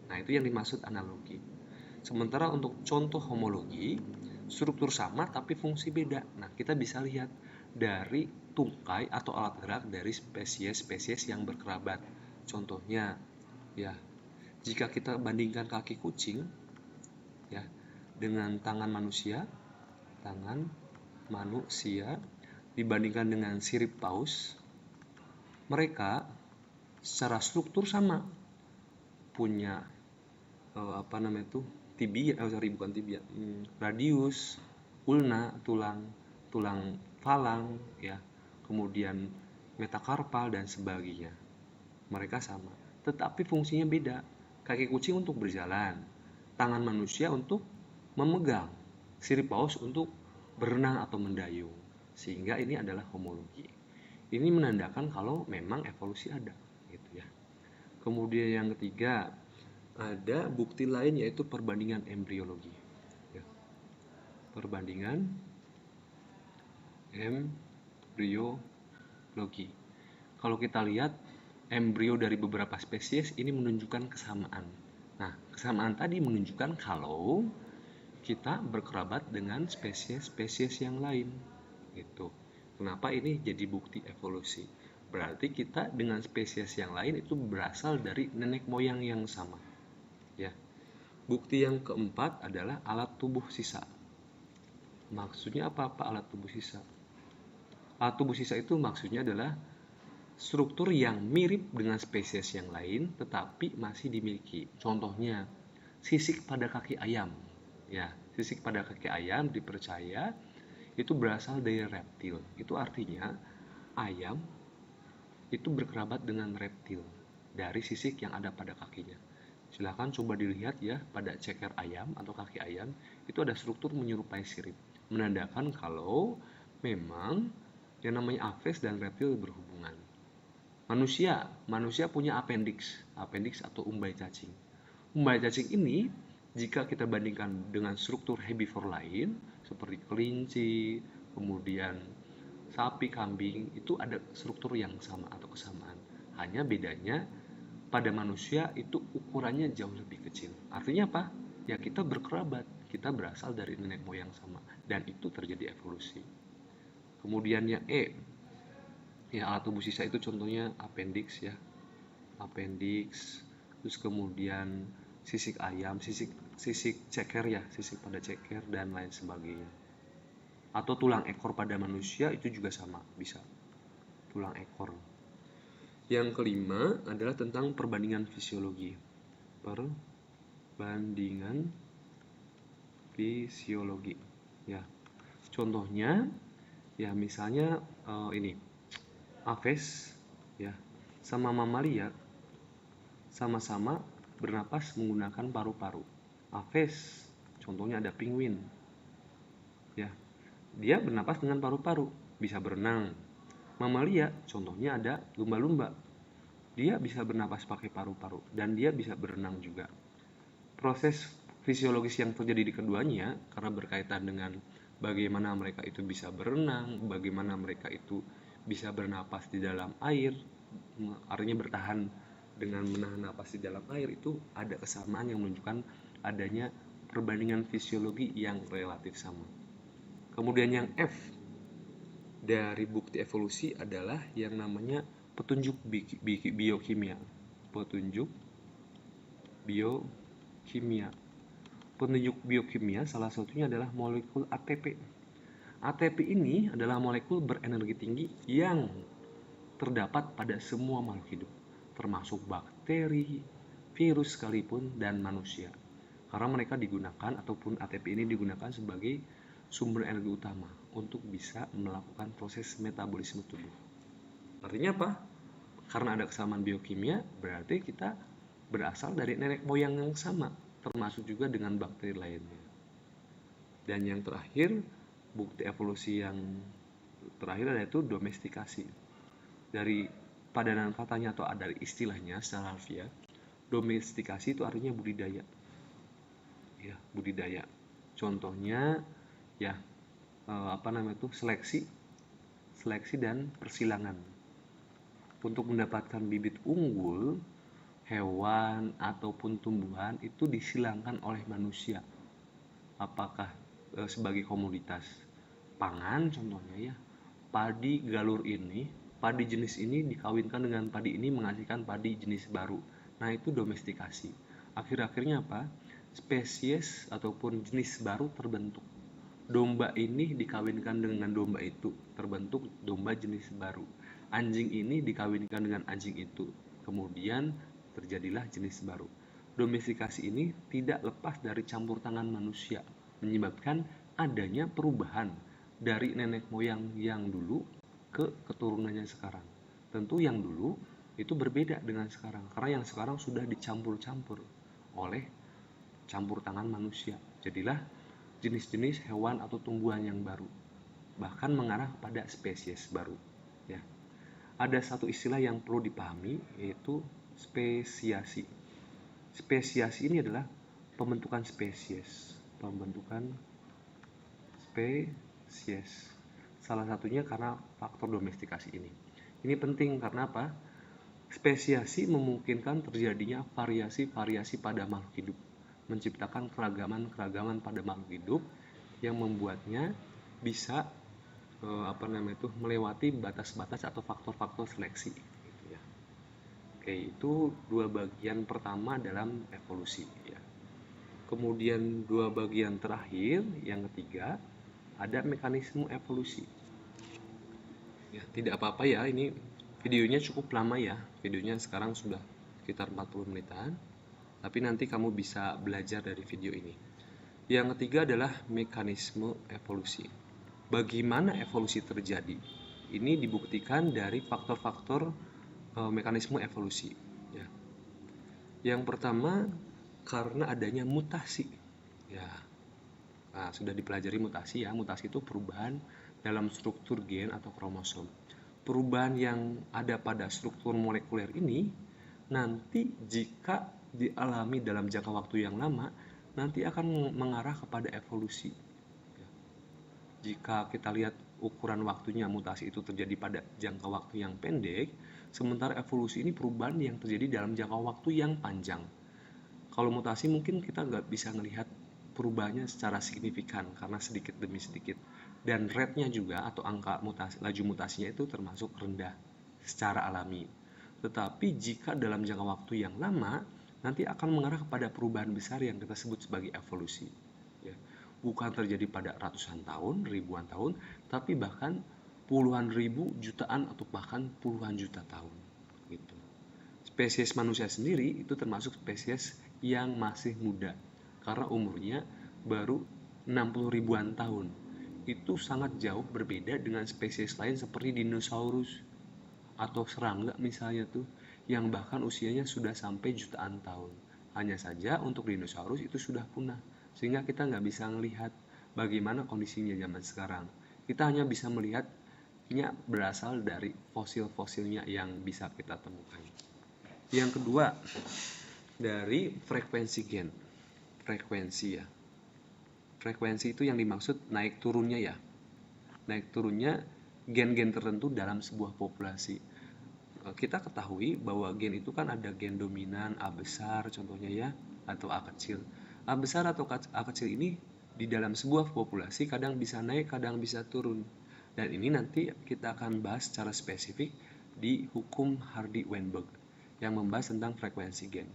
A: Nah, itu yang dimaksud analogi. Sementara untuk contoh homologi, struktur sama tapi fungsi beda. Nah, kita bisa lihat dari tungkai atau alat gerak dari spesies-spesies yang berkerabat. Contohnya, ya, jika kita bandingkan kaki kucing, ya, dengan tangan manusia dibandingkan dengan sirip paus, mereka secara struktur sama, punya radius, ulna, tulang falang, ya, kemudian metakarpal dan sebagainya. Mereka sama, tetapi fungsinya beda. Kaki kucing untuk berjalan, tangan manusia untuk memegang, sirip paus untuk berenang atau mendayung. Sehingga ini adalah homologi. Ini menandakan kalau memang evolusi ada, gitu ya. Kemudian yang ketiga, ada bukti lain yaitu perbandingan embriologi. Ya. Perbandingan embriologi. Kalau kita lihat embrio dari beberapa spesies ini menunjukkan kesamaan. Nah, kesamaan tadi menunjukkan kalau kita berkerabat dengan spesies-spesies yang lain. Gitu. Kenapa ini jadi bukti evolusi? Berarti kita dengan spesies yang lain itu berasal dari nenek moyang yang sama. Ya. Bukti yang keempat adalah alat tubuh sisa. Maksudnya apa alat tubuh sisa? Alat tubuh sisa itu maksudnya adalah struktur yang mirip dengan spesies yang lain tetapi masih dimiliki. Contohnya, sisik pada kaki ayam. Ya, sisik pada kaki ayam dipercaya itu berasal dari reptil. Itu artinya ayam itu berkerabat dengan reptil dari sisik yang ada pada kakinya. Silahkan coba dilihat ya, pada ceker ayam atau kaki ayam itu ada struktur menyerupai sirip, menandakan kalau memang yang namanya aves dan reptil berhubungan. Manusia punya appendix atau umbai cacing. Umbai cacing ini jika kita bandingkan dengan struktur herbivore lain seperti kelinci, kemudian sapi, kambing, itu ada struktur yang sama atau kesamaan. Hanya bedanya pada manusia itu ukurannya jauh lebih kecil. Artinya apa? Ya kita berkerabat, kita berasal dari nenek moyang sama, dan itu terjadi evolusi. Kemudian yang ya alat tubuh sisa itu contohnya appendix ya, appendix, terus kemudian sisik ayam, sisik ceker ya, sisik pada ceker dan lain sebagainya. Atau tulang ekor pada manusia itu juga sama, bisa tulang ekor. Yang kelima adalah tentang perbandingan fisiologi. Perbandingan fisiologi. Ya, contohnya ya misalnya ini aves ya sama mamalia sama-sama bernapas menggunakan paru-paru. Aves contohnya ada penguin. Ya, dia bernapas dengan paru-paru, bisa berenang. Mamalia, contohnya ada lumba-lumba. Dia bisa bernapas pakai paru-paru dan dia bisa berenang juga. Proses fisiologis yang terjadi di keduanya karena berkaitan dengan bagaimana mereka itu bisa berenang, bagaimana mereka itu bisa bernapas di dalam air, artinya bertahan dengan menahan napas di dalam air, itu ada kesamaan yang menunjukkan adanya perbandingan fisiologi yang relatif sama. Kemudian yang F dari bukti evolusi adalah yang namanya petunjuk biokimia. Petunjuk biokimia. Petunjuk biokimia salah satunya adalah molekul ATP. ATP ini adalah molekul berenergi tinggi yang terdapat pada semua makhluk hidup, termasuk bakteri, virus sekalipun, dan manusia. Karena mereka digunakan ataupun ATP ini digunakan sebagai sumber energi utama untuk bisa melakukan proses metabolisme tubuh. Artinya apa? Karena ada kesamaan biokimia, berarti kita berasal dari nenek moyang yang sama, termasuk juga dengan bakteri lainnya. Dan yang terakhir, bukti evolusi yang terakhir yaitu domestikasi. Dari padanan katanya atau dari istilahnya secara harfiah, domestikasi itu artinya budidaya. Ya, budidaya. Contohnya ya seleksi dan persilangan. Untuk mendapatkan bibit unggul hewan ataupun tumbuhan itu disilangkan oleh manusia. Apakah sebagai komoditas pangan contohnya ya, padi galur ini, padi jenis ini dikawinkan dengan padi ini menghasilkan padi jenis baru. Nah, itu domestikasi. Akhir-akhirnya apa? Spesies ataupun jenis baru terbentuk. Domba ini dikawinkan dengan domba itu, terbentuk domba jenis baru. Anjing ini dikawinkan dengan anjing itu, kemudian terjadilah jenis baru. Domestikasi ini tidak lepas dari campur tangan manusia, menyebabkan adanya perubahan dari nenek moyang yang dulu ke keturunannya sekarang. Tentu yang dulu itu berbeda dengan sekarang, karena yang sekarang sudah dicampur-campur oleh campur tangan manusia. Jadilah jenis-jenis hewan atau tumbuhan yang baru, bahkan mengarah pada spesies baru. Ya, ada satu istilah yang perlu dipahami, yaitu spesiasi. Spesiasi ini adalah pembentukan spesies. Salah satunya karena faktor domestikasi ini. Ini penting karena apa? Spesiasi memungkinkan terjadinya variasi-variasi pada makhluk hidup, menciptakan keragaman-keragaman pada makhluk hidup yang membuatnya bisa melewati batas-batas atau faktor-faktor seleksi. Oke, itu dua bagian pertama dalam evolusi. Kemudian dua bagian terakhir, yang ketiga, ada mekanisme evolusi. Tidak apa-apa ya, ini videonya cukup lama ya. Videonya sekarang sudah sekitar 40 menitan. Tapi nanti kamu bisa belajar dari video ini. Yang ketiga adalah mekanisme evolusi. Bagaimana evolusi terjadi? Ini dibuktikan dari faktor-faktor mekanisme evolusi. Yang pertama, karena adanya mutasi. Sudah dipelajari mutasi ya. Mutasi itu perubahan dalam struktur gen atau kromosom. Perubahan yang ada pada struktur molekuler ini nanti jika dialami dalam jangka waktu yang lama, nanti akan mengarah kepada evolusi. Jika kita lihat ukuran waktunya mutasi itu terjadi pada jangka waktu yang pendek, sementara evolusi ini perubahan yang terjadi dalam jangka waktu yang panjang. Kalau mutasi mungkin kita nggak bisa melihat perubahannya secara signifikan karena sedikit demi sedikit. Dan rate-nya juga atau angka mutasi, laju mutasinya itu termasuk rendah secara alami. Tetapi jika dalam jangka waktu yang lama, nanti akan mengarah kepada perubahan besar yang kita sebut sebagai evolusi. Bukan terjadi pada ratusan tahun, ribuan tahun, tapi bahkan puluhan ribu, jutaan, atau bahkan puluhan juta tahun. Gitu. Spesies manusia sendiri itu termasuk spesies yang masih muda, karena umurnya baru 60 ribuan tahun. Itu sangat jauh berbeda dengan spesies lain seperti dinosaurus atau serangga misalnya tuh, yang bahkan usianya sudah sampai jutaan tahun. Hanya saja untuk dinosaurus itu sudah punah, sehingga kita nggak bisa melihat bagaimana kondisinya zaman sekarang. Kita hanya bisa melihatnya berasal dari fosil-fosilnya yang bisa kita temukan. Yang kedua, dari frekuensi gen. Frekuensi itu yang dimaksud naik turunnya ya. Naik turunnya gen-gen tertentu dalam sebuah populasi. Kita ketahui bahwa gen itu kan ada gen dominan A besar contohnya ya, atau A kecil. A besar atau A kecil ini di dalam sebuah populasi kadang bisa naik, kadang bisa turun. Dan ini nanti kita akan bahas secara spesifik di hukum Hardy-Weinberg yang membahas tentang frekuensi gen.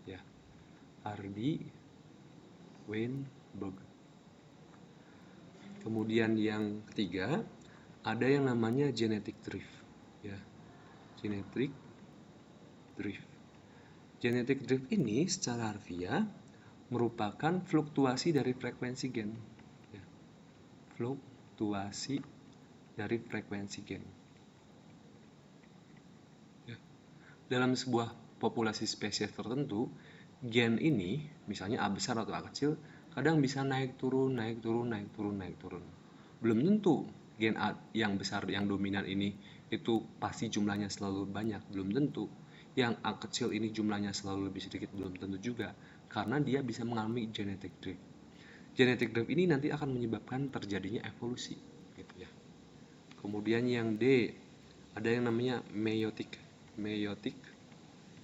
A: Ya. Hardy-Weinberg. Kemudian yang ketiga, ada yang namanya genetic drift. Ya. Genetic drift ini secara harfiah merupakan fluktuasi dari frekuensi gen. Ya. Fluktuasi dari frekuensi gen. Ya. Dalam sebuah populasi spesies tertentu, gen ini, misalnya A besar atau A kecil, kadang bisa naik turun. Belum tentu gen A yang besar, yang dominan ini itu pasti jumlahnya selalu banyak, belum tentu. Yang A kecil ini jumlahnya selalu lebih sedikit, belum tentu juga, karena dia bisa mengalami genetic drift. Genetic drift ini nanti akan menyebabkan terjadinya evolusi, gitu ya. Kemudian yang D, ada yang namanya meiotic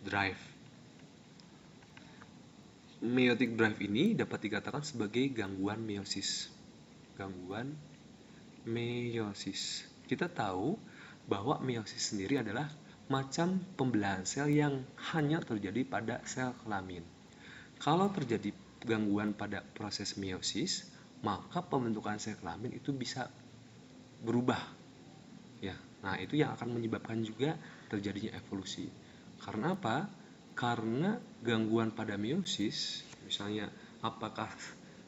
A: drive. Meiotic drive ini dapat dikatakan sebagai gangguan meiosis. Kita tahu bahwa meiosis sendiri adalah macam pembelahan sel yang hanya terjadi pada sel kelamin. Kalau terjadi gangguan pada proses meiosis, maka pembentukan sel kelamin itu bisa berubah. Ya, nah itu yang akan menyebabkan juga terjadinya evolusi. Karena apa? Karena gangguan pada meiosis, misalnya apakah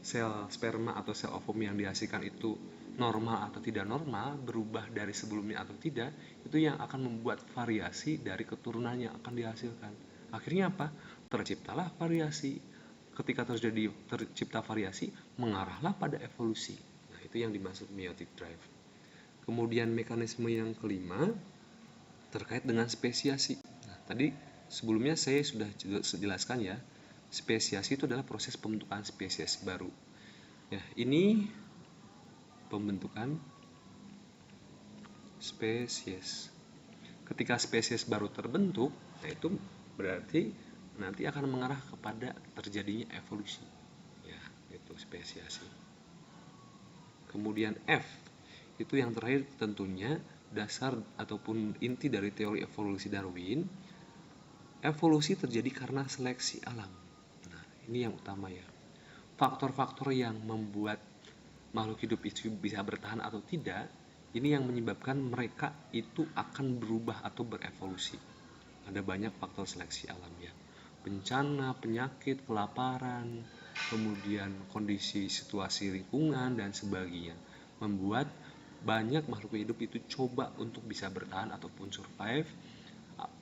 A: sel sperma atau sel ovum yang dihasilkan itu normal atau tidak normal, berubah dari sebelumnya atau tidak, itu yang akan membuat variasi dari keturunan yang akan dihasilkan. Akhirnya apa? Terciptalah variasi. Ketika tercipta variasi, mengarahlah pada evolusi. Nah, itu yang dimaksud meiotic drive. Kemudian mekanisme yang kelima terkait dengan spesiasi. Nah, tadi Sebelumnya saya sudah jelaskan ya, spesiasi itu adalah proses pembentukan spesies baru. Ya, ini pembentukan spesies. Ketika spesies baru terbentuk, itu berarti nanti akan mengarah kepada terjadinya evolusi. Ya, itu spesiasi. Kemudian F, itu yang terakhir tentunya dasar ataupun inti dari teori evolusi Darwin. Evolusi terjadi karena seleksi alam. Nah, ini yang utama ya. Faktor-faktor yang membuat makhluk hidup itu bisa bertahan atau tidak, ini yang menyebabkan mereka itu akan berubah atau berevolusi. Ada banyak faktor seleksi alam ya. Bencana, penyakit, kelaparan, kemudian kondisi situasi lingkungan dan sebagainya membuat banyak makhluk hidup itu coba untuk bisa bertahan ataupun survive,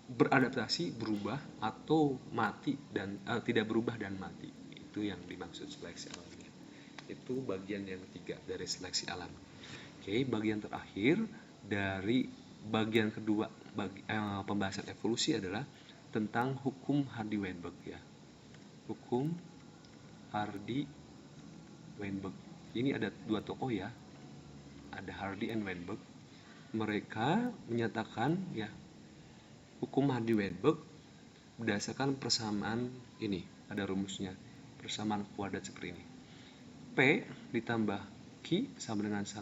A: beradaptasi, berubah atau mati dan tidak berubah dan mati. Itu yang dimaksud seleksi alamnya. Itu bagian yang ketiga dari seleksi alam. Oke, bagian terakhir dari bagian kedua pembahasan evolusi adalah tentang hukum Hardy-Weinberg ya. Hukum Hardy-Weinberg. Ini ada dua tokoh ya. Ada Hardy and Weinberg. Mereka menyatakan ya, hukum Hardy-Weinberg berdasarkan persamaan ini, ada rumusnya, persamaan kuadrat seperti ini. P ditambah Q sama dengan 1.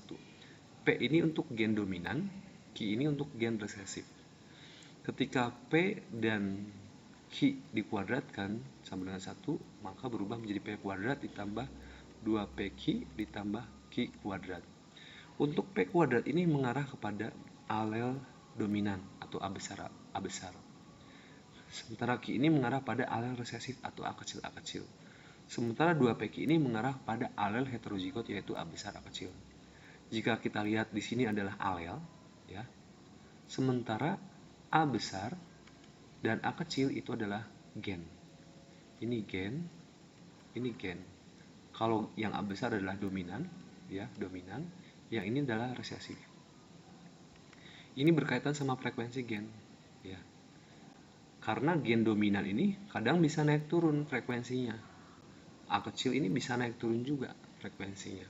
A: P ini untuk gen dominan, Q ini untuk gen resesif. Ketika P dan Q dikuadratkan sama dengan 1, maka berubah menjadi P kuadrat ditambah 2PQ ditambah Q kuadrat. Untuk P kuadrat ini mengarah kepada alel dominan atau A besar. Sementara Q ini mengarah pada alel resesif atau A kecil. Sementara 2PQ ini mengarah pada alel heterozigot yaitu A besar A kecil. Jika kita lihat di sini adalah alel ya. Sementara A besar dan A kecil itu adalah gen. Ini gen, ini gen. Kalau yang A besar adalah dominan ya, dominan. Yang ini adalah resesif. Ini berkaitan sama frekuensi gen ya. Karena gen dominan ini kadang bisa naik turun frekuensinya. A kecil ini bisa naik turun juga frekuensinya.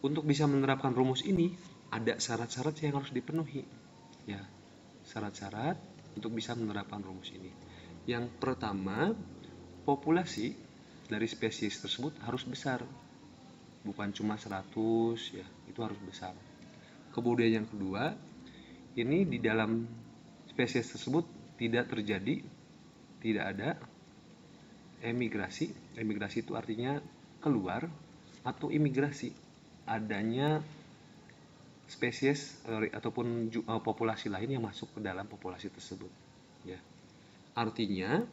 A: Untuk bisa menerapkan rumus ini ada syarat-syarat yang harus dipenuhi. Ya, syarat-syarat untuk bisa menerapkan rumus ini. Yang pertama, populasi dari spesies tersebut harus besar. Bukan cuma 100 ya, itu harus besar. Kemudian yang kedua, ini di dalam spesies tersebut tidak ada emigrasi. Emigrasi itu artinya keluar, atau imigrasi, adanya spesies ataupun populasi lain yang masuk ke dalam populasi tersebut ya. Artinya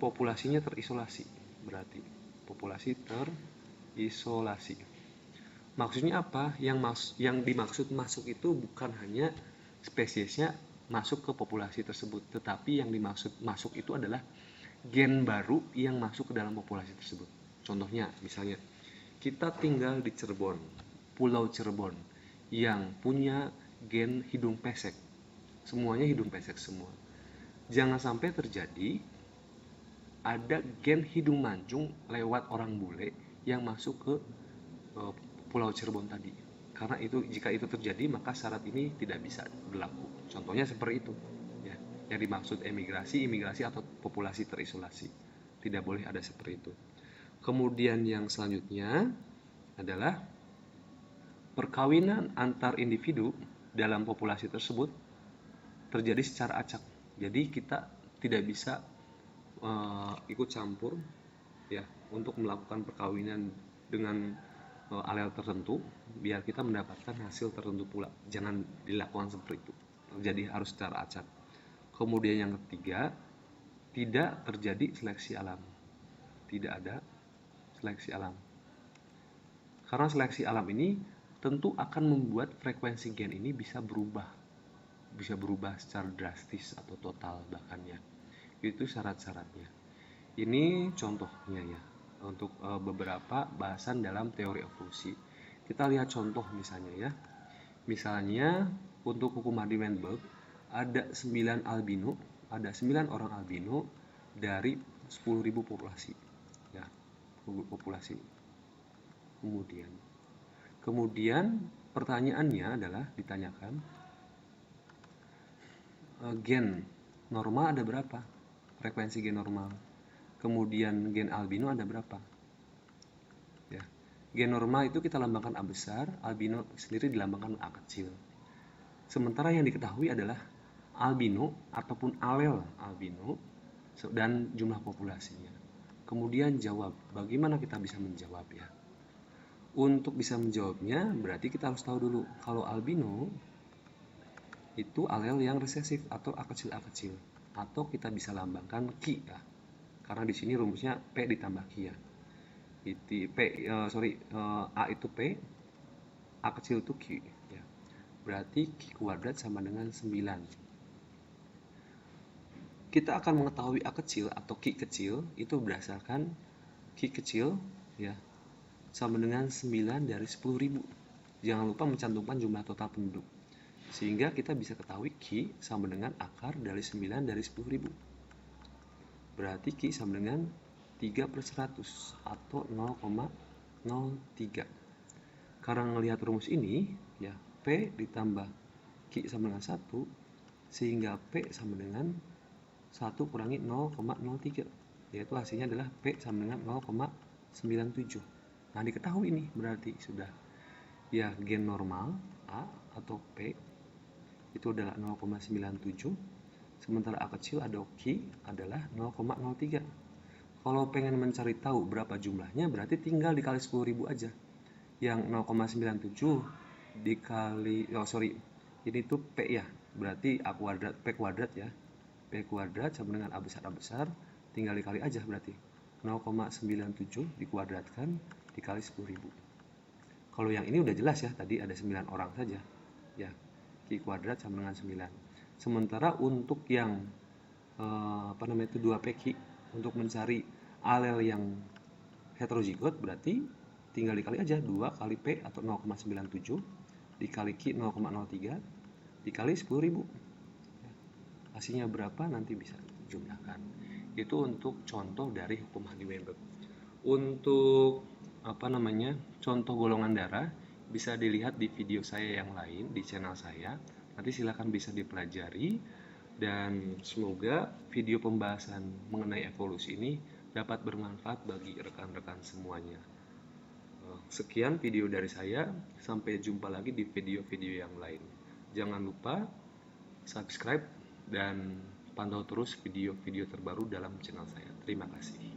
A: populasinya terisolasi, berarti populasi terisolasi. Maksudnya apa? Yang dimaksud masuk itu bukan hanya spesiesnya masuk ke populasi tersebut, tetapi yang dimaksud masuk itu adalah gen baru yang masuk ke dalam populasi tersebut. Contohnya, misalnya kita tinggal di Cirebon, Pulau Cirebon, yang punya gen hidung pesek. Semuanya hidung pesek semua. Jangan sampai terjadi ada gen hidung mancung lewat orang bule yang masuk ke Pulau Cirebon tadi. Karena itu, jika itu terjadi, maka syarat ini tidak bisa berlaku. Contohnya seperti itu ya. Yang dimaksud imigrasi atau populasi terisolasi. Tidak boleh ada seperti itu. Kemudian yang selanjutnya adalah perkawinan antar individu dalam populasi tersebut terjadi secara acak. Jadi kita tidak bisa ikut campur ya untuk melakukan perkawinan dengan alel tertentu biar kita mendapatkan hasil tertentu pula. Jangan dilakukan seperti itu. Terjadi harus secara acak. Kemudian yang ketiga, tidak terjadi seleksi alam. Tidak ada seleksi alam. Karena seleksi alam ini tentu akan membuat frekuensi gen ini bisa berubah secara drastis atau total bahkan ya. Itu syarat-syaratnya. Ini contohnya ya untuk beberapa bahasan dalam teori evolusi. Kita lihat contoh misalnya ya. Misalnya untuk hukum Hardy-Weinberg ada 9 albino ada 9 orang albino dari 10.000 populasi. Ya, populasi. Kemudian pertanyaannya adalah ditanyakan, gen normal ada berapa? Frekuensi gen normal. Kemudian gen albino ada berapa? Ya. Gen normal itu kita lambangkan A besar, albino sendiri dilambangkan A kecil. Sementara yang diketahui adalah albino ataupun alel albino dan jumlah populasinya. Kemudian jawab, bagaimana kita bisa menjawab ya? Untuk bisa menjawabnya berarti kita harus tahu dulu kalau albino itu alel yang resesif atau A kecil, atau kita bisa lambangkan Ki ya. Karena di sini rumusnya P ditambah Ki ya. A itu P, A kecil itu Q ya. Berarti Q kuadrat sama dengan 9. Kita akan mengetahui A kecil atau Q kecil itu berdasarkan Q kecil ya sama dengan 9 dari 10.000. Jangan lupa mencantumkan jumlah total penduduk. Sehingga kita bisa ketahui Q sama dengan akar dari 9 dari 10.000. Berarti Q sama dengan 3/100 atau 0,03. Karena melihat rumus ini, ya P ditambah Q sama dengan 1, sehingga P sama dengan 1 kurangi 0,03. Yaitu hasilnya adalah P sama dengan 0,97. Nah, diketahui ini berarti sudah ya gen normal A atau P itu adalah 0,97, sementara A kecil atau Q adalah 0,03. Kalau pengen mencari tahu berapa jumlahnya berarti tinggal dikali 10.000 aja. Yang 0,97 dikali, ini tuh P ya, berarti A kuadrat, P kuadrat ya. P kuadrat sama dengan A besar, tinggal dikali aja berarti 0,97 dikuadratkan dikali 10.000. Kalau yang ini udah jelas ya, tadi ada 9 orang saja ya, Q kuadrat sama dengan 9. Sementara untuk yang 2PQ untuk mencari alel yang heterozigot berarti tinggal dikali aja 2 kali P atau 0,97 dikali Q 0,03 dikali 10.000. Hasilnya berapa nanti bisa jumlahkan. Itu untuk contoh dari hukum Hagi-Weinberg. Untuk contoh golongan darah bisa dilihat di video saya yang lain di channel saya. Nanti silakan bisa dipelajari dan semoga video pembahasan mengenai evolusi ini dapat bermanfaat bagi rekan-rekan semuanya. Sekian video dari saya, sampai jumpa lagi di video-video yang lain. Jangan lupa subscribe dan pantau terus video-video terbaru dalam channel saya. Terima kasih.